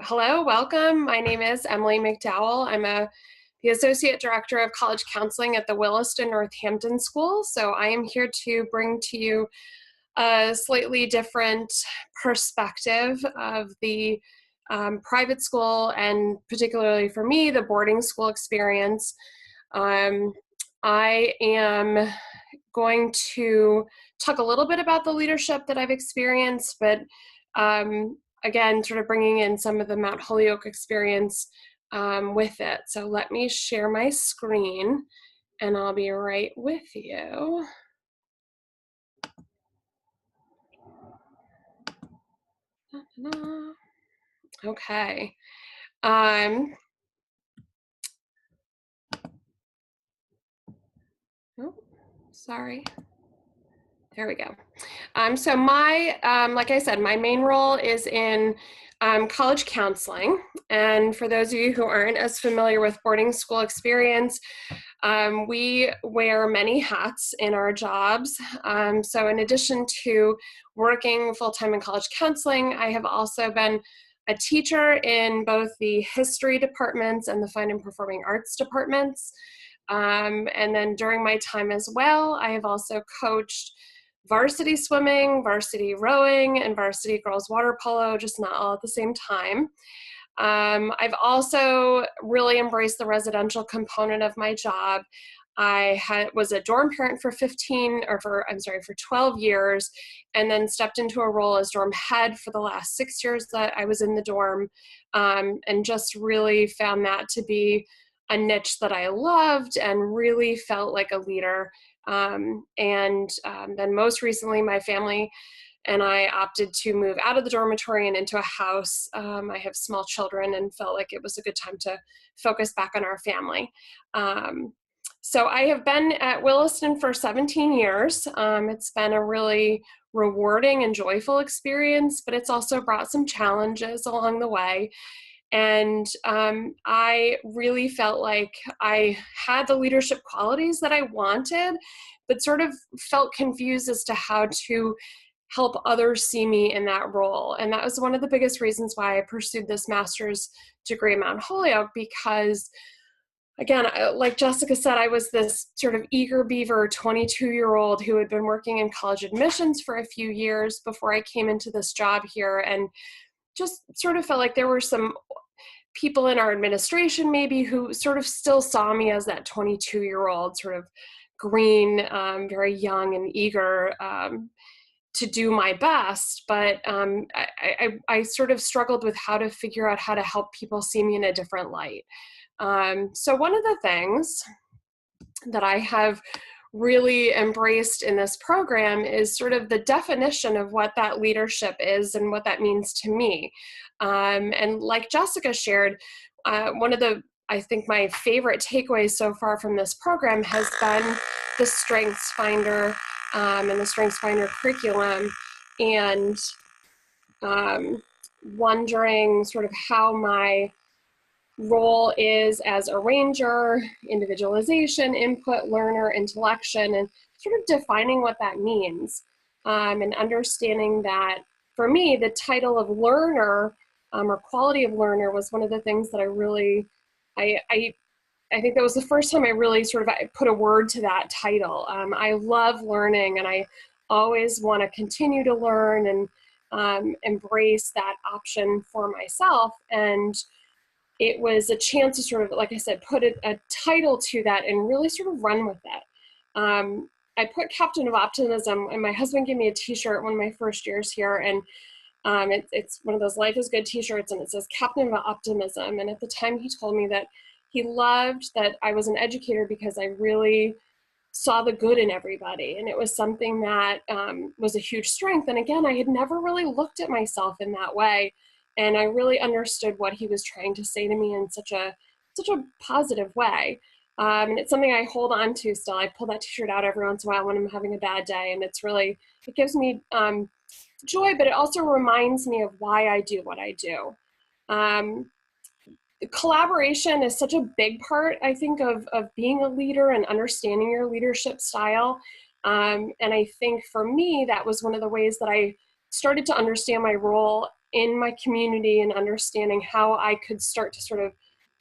Hello, welcome. My name is Emily McDowell. I'm the Associate Director of College Counseling at the Williston Northampton School. So I am here to bring to you a slightly different perspective of the private school, and particularly for me, the boarding school experience. Um, I am going to talk a little bit about the leadership that I've experienced, but again, sort of bringing in some of the Mount Holyoke experience with it. So let me share my screen and I'll be right with you. Okay. Oh, sorry. There we go. So like I said, my main role is in college counseling. And for those of you who aren't as familiar with boarding school experience, we wear many hats in our jobs. So in addition to working full-time in college counseling, I have also been a teacher in both the history departments and the fine and performing arts departments. And then during my time as well, I have also coached varsity swimming, varsity rowing, and varsity girls water polo, just not all at the same time. I've also really embraced the residential component of my job. I was a dorm parent for 12 years, and then stepped into a role as dorm head for the last 6 years that I was in the dorm, and just really found that to be a niche that I loved and really felt like a leader. Then most recently, my family and I opted to move out of the dormitory and into a house. I have small children and felt like it was a good time to focus back on our family. So I have been at Williston for 17 years. It's been a really rewarding and joyful experience, but it's also brought some challenges along the way. And I really felt like I had the leadership qualities that I wanted, but sort of felt confused as to how to help others see me in that role. And that was one of the biggest reasons why I pursued this master's degree at Mount Holyoke, because again, like Jessica said, I was this sort of eager beaver 22-year-old who had been working in college admissions for a few years before I came into this job here, and just sort of felt like there were some people in our administration maybe who sort of still saw me as that 22-year-old sort of green, very young and eager to do my best. But I sort of struggled with how to figure out how to help people see me in a different light. So one of the things that I have really embraced in this program is sort of the definition of what that leadership is and what that means to me. And like Jessica shared, one of I think my favorite takeaways so far from this program has been the Strengths Finder and the Strengths Finder curriculum, and wondering sort of how my role is as a ranger, individualization, input, learner, intellection, and sort of defining what that means, and understanding that for me, the title of learner or quality of learner was one of the things that I think that was the first time I really sort of put a word to that title. I love learning, and I always want to continue to learn and embrace that option for myself. And it was a chance to sort of, like I said, put a title to that and really sort of run with it. I put Captain of Optimism, and my husband gave me a t-shirt one of my first years here, and it's one of those Life is Good t-shirts, and it says Captain of Optimism. And at the time he told me that he loved that I was an educator because I really saw the good in everybody. And it was something that was a huge strength. And again, I had never really looked at myself in that way. And I really understood what he was trying to say to me in such a positive way. And it's something I hold on to still. I pull that t-shirt out every once in a while when I'm having a bad day. And it gives me joy, but it also reminds me of why I do what I do. Collaboration is such a big part, I think, of being a leader and understanding your leadership style. And I think for me, that was one of the ways that I started to understand my role in my community and understanding how I could start to sort of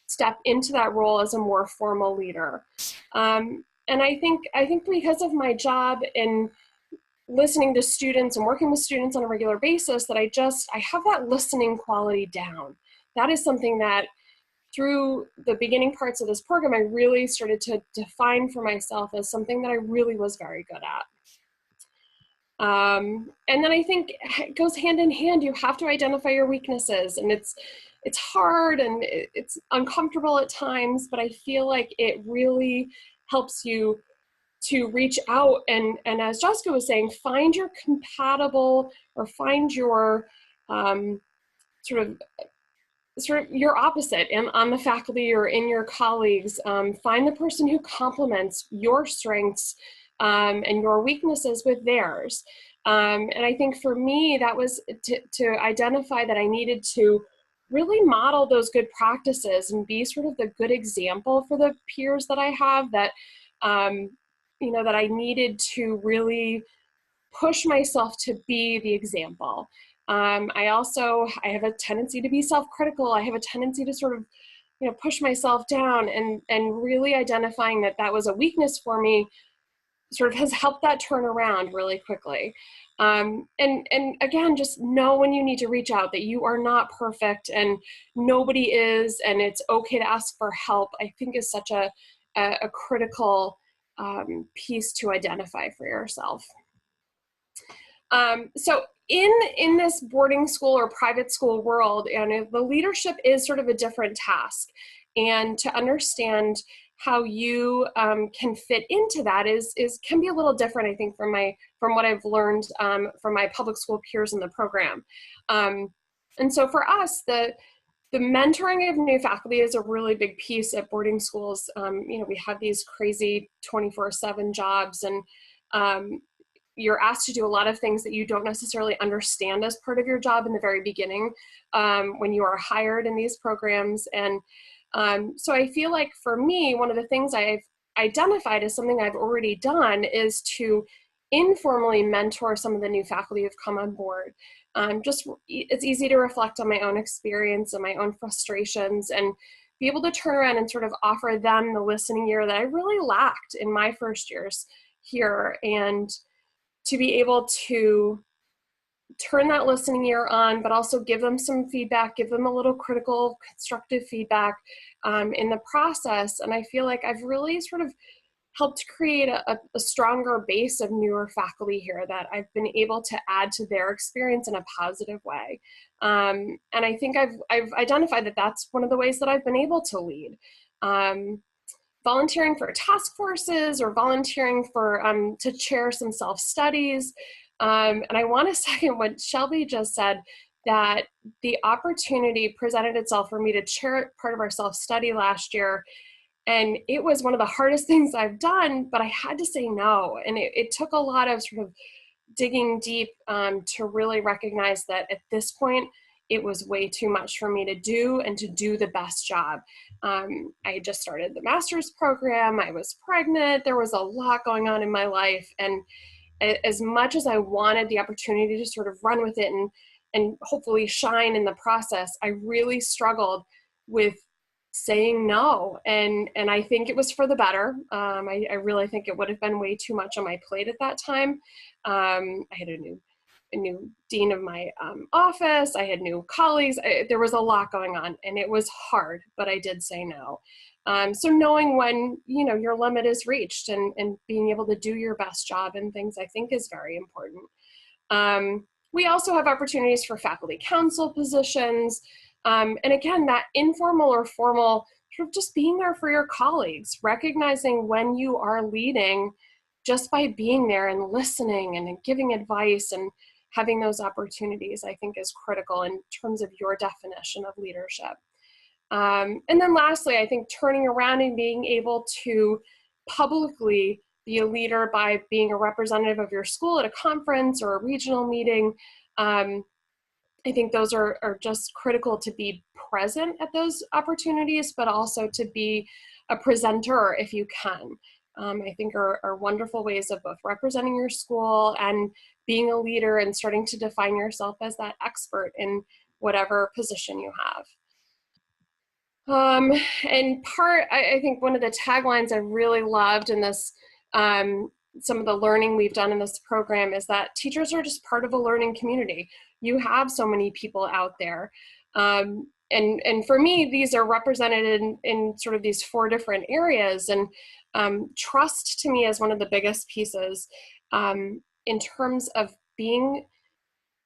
step into that role as a more formal leader. And I think because of my job in listening to students and working with students on a regular basis, that I have that listening quality down. That is something that through the beginning parts of this program, I really started to define for myself as something that I really was very good at. And then I think it goes hand in hand. You have to identify your weaknesses, and it's hard and it's uncomfortable at times, but I feel like it really helps you to reach out and as Jessica was saying, find your compatible, or find your sort of your opposite and on the faculty or in your colleagues. Find the person who complements your strengths and your weaknesses with theirs. And I think for me, that was to identify that I needed to really model those good practices and be sort of the good example for the peers that I have, that, that I needed to really push myself to be the example. I have a tendency to be self-critical. I have a tendency to sort of, push myself down, and really identifying that that was a weakness for me sort of has helped that turn around really quickly. And again, just know when you need to reach out, that you are not perfect and nobody is, and it's okay to ask for help, I think is such a critical piece to identify for yourself. So in this boarding school or private school world, and the leadership is sort of a different task, and to understand how you can fit into that can be a little different, I think, from what I've learned from my public school peers in the program. And so for us, the mentoring of new faculty is a really big piece at boarding schools. We have these crazy 24/7 jobs, and you're asked to do a lot of things that you don't necessarily understand as part of your job in the very beginning when you are hired in these programs. And so I feel like for me, one of the things I've identified as something I've already done is to informally mentor some of the new faculty who've come on board. It's easy to reflect on my own experience and my own frustrations, and be able to turn around and sort of offer them the listening ear that I really lacked in my first years here, and to be able to turn that listening ear on, but also give them some feedback, give them a little critical, constructive feedback in the process. And I feel like I've really sort of helped create a stronger base of newer faculty here that I've been able to add to their experience in a positive way. And I think I've identified that that's one of the ways that I've been able to lead. Volunteering for task forces, or volunteering for to chair some self-studies. And I want to second what Shelby just said, that the opportunity presented itself for me to chair part of our self-study last year. And it was one of the hardest things I've done, but I had to say no. And it took a lot of sort of digging deep to really recognize that at this point, it was way too much for me to do, and to do the best job. I had just started the master's program. I was pregnant. There was a lot going on in my life. And as much as I wanted the opportunity to sort of run with it and hopefully shine in the process, I really struggled with saying no. And I think it was for the better. I really think it would have been way too much on my plate at that time. I had a new dean of my office. I had new colleagues. There was a lot going on, and it was hard, but I did say no. So knowing when, your limit is reached, and being able to do your best job and things, I think is very important. We also have opportunities for faculty council positions. And again, that informal or formal, sort of just being there for your colleagues, recognizing when you are leading just by being there and listening and giving advice, and having those opportunities, I think, is critical in terms of your definition of leadership. And then lastly, I think turning around and being able to publicly be a leader by being a representative of your school at a conference or a regional meeting. I think those are just critical, to be present at those opportunities, but also to be a presenter if you can. I think are wonderful ways of both representing your school and being a leader and starting to define yourself as that expert in whatever position you have. Um, and I think one of the taglines I really loved in this, some of the learning we've done in this program is that teachers are just part of a learning community. You have so many people out there. And for me, these are represented in sort of these 4 different areas. And trust to me is one of the biggest pieces in terms of being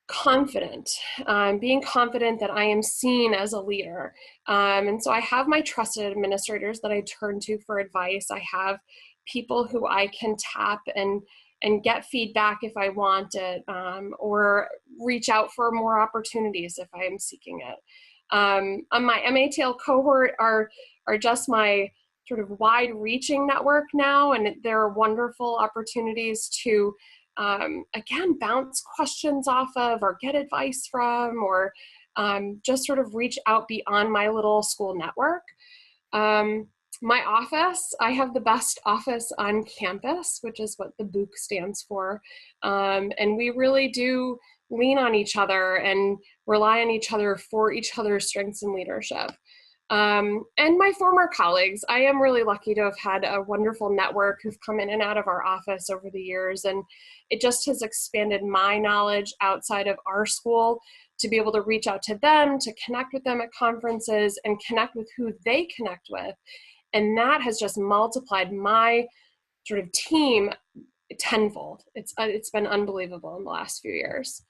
confident that I am seen as a leader. And so I have my trusted administrators that I turn to for advice. I have people who I can tap and get feedback if I want it, or reach out for more opportunities if I am seeking it. On my MATL cohort are just my sort of wide-reaching network now, and there are wonderful opportunities to again, bounce questions off of or get advice from, or just sort of reach out beyond my little school network. My office, I have the best office on campus, which is what the BOOC stands for. And we really do lean on each other and rely on each other for each other's strengths and leadership. And my former colleagues, I am really lucky to have had a wonderful network who've come in and out of our office over the years. And it just has expanded my knowledge outside of our school to be able to reach out to them, to connect with them at conferences and connect with who they connect with. And that has just multiplied my sort of team tenfold. It's been unbelievable in the last few years.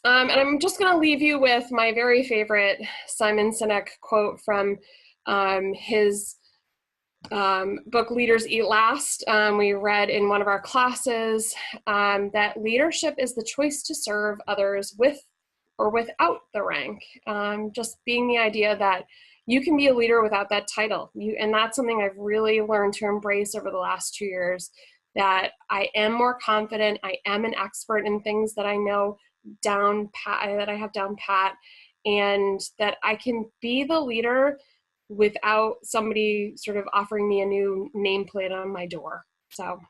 And I'm just going to leave you with my very favorite Simon Sinek quote from his book, Leaders Eat Last. We read in one of our classes that leadership is the choice to serve others with or without the rank. Just being the idea that you can be a leader without that title. And that's something I've really learned to embrace over the last 2 years, that I am more confident, I am an expert in things that I know down pat, that I have down pat, and that I can be the leader without somebody sort of offering me a new nameplate on my door. So